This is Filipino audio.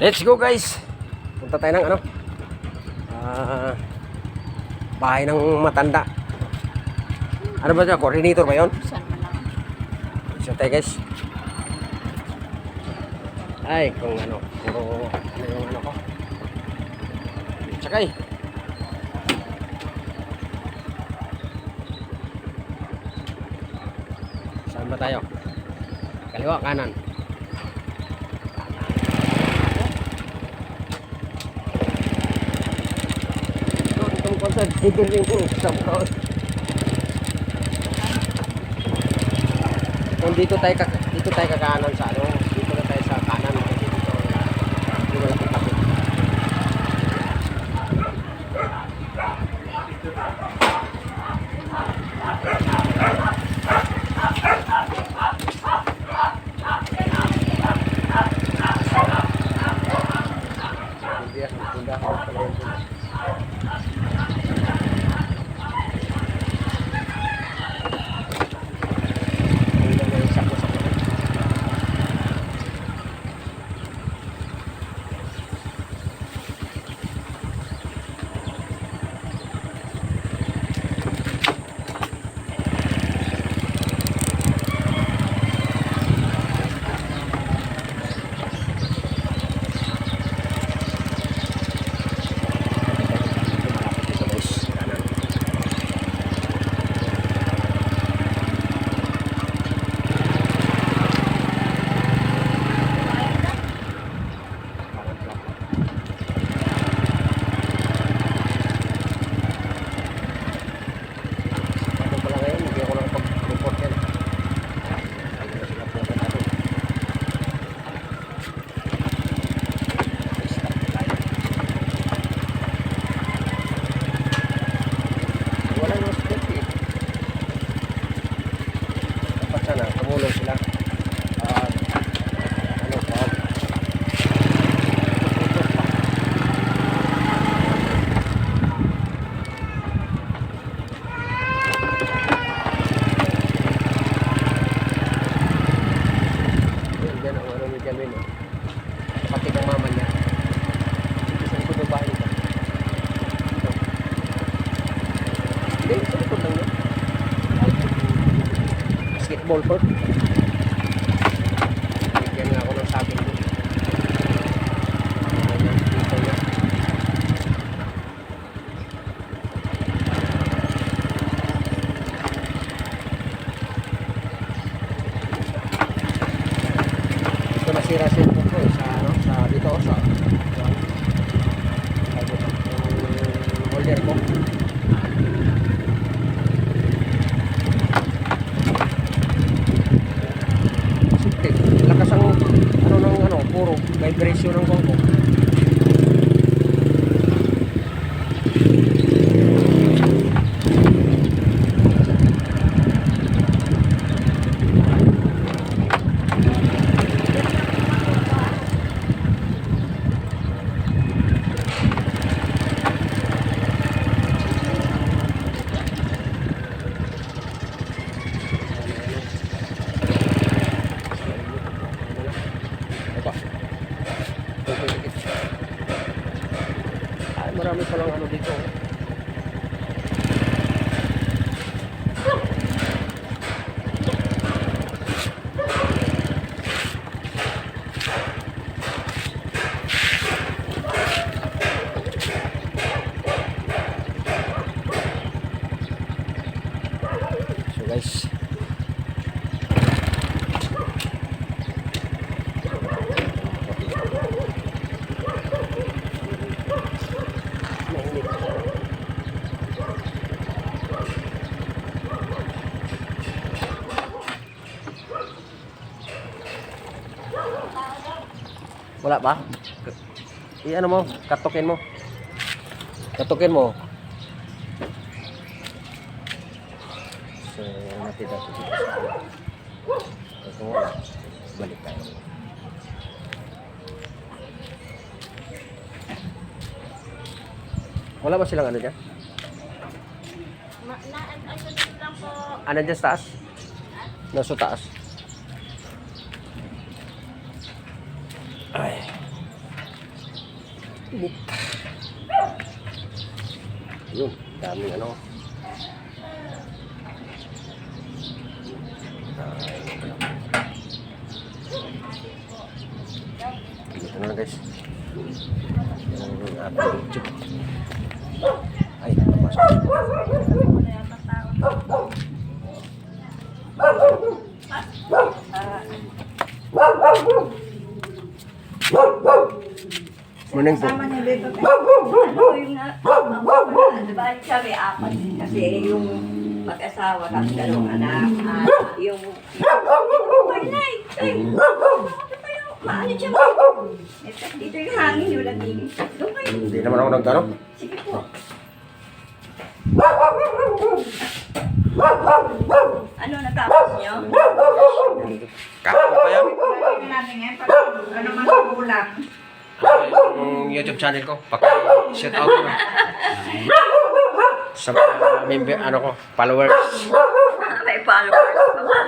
Let's go guys. Punta tayo ng ano? Bahay ng matanda. Ano ba 'yan? Coordinator ba 'yon? So tayo guys. Ay, kung ano, puro ano yung ano ko. Sakay. Saan ba tayo? Kaliwa, kanan. Tigiling ko sa mukha. Kung dito tayo kakanan sa ano, dito na tayo sa kanan kasi dito wala pang takot. Tumulong sila. Ano pa? Yan ang ano ni Jalwin. Pati ng mama niya. Isa ko na bahay niya. Hindi, sa likod lang yun. Basketball court. Bigyan nga ako ng sabing doon. Dito na. Ito nasira cellphone ko sa ano, sa dito sa holder ko. Lakas ang ano ng ano, puro vibration ng bangko. Ay, marami palang ano dito. So guys, wala ba? I-ano mo, katukin mo. Katukin mo. So, natira ko dito sa ano. Kung wala, balik tayo. Wala ba silang ano dyan? Ano dyan sa taas? Nasa taas. Ay. Init. Yun, daming ano. Dito na lang guys. Yung ating YouTube. Ay, napasok. Morning po. Sama niya dito. Ano yung diba sabi apat kasi yung mag-asawa tapos dalawang anak. Yung ay, maano siya dito yung hangin yung laging. Doon kayo. Hindi naman ako nagtanong. Sige po. Ano natapos niyo? Kahapon pa yan. Gawin natin yan para ano man kulang. Yung YouTube channel ko. Paki-shout out ko. Sa mga member, ano ko, followers. May followers pa.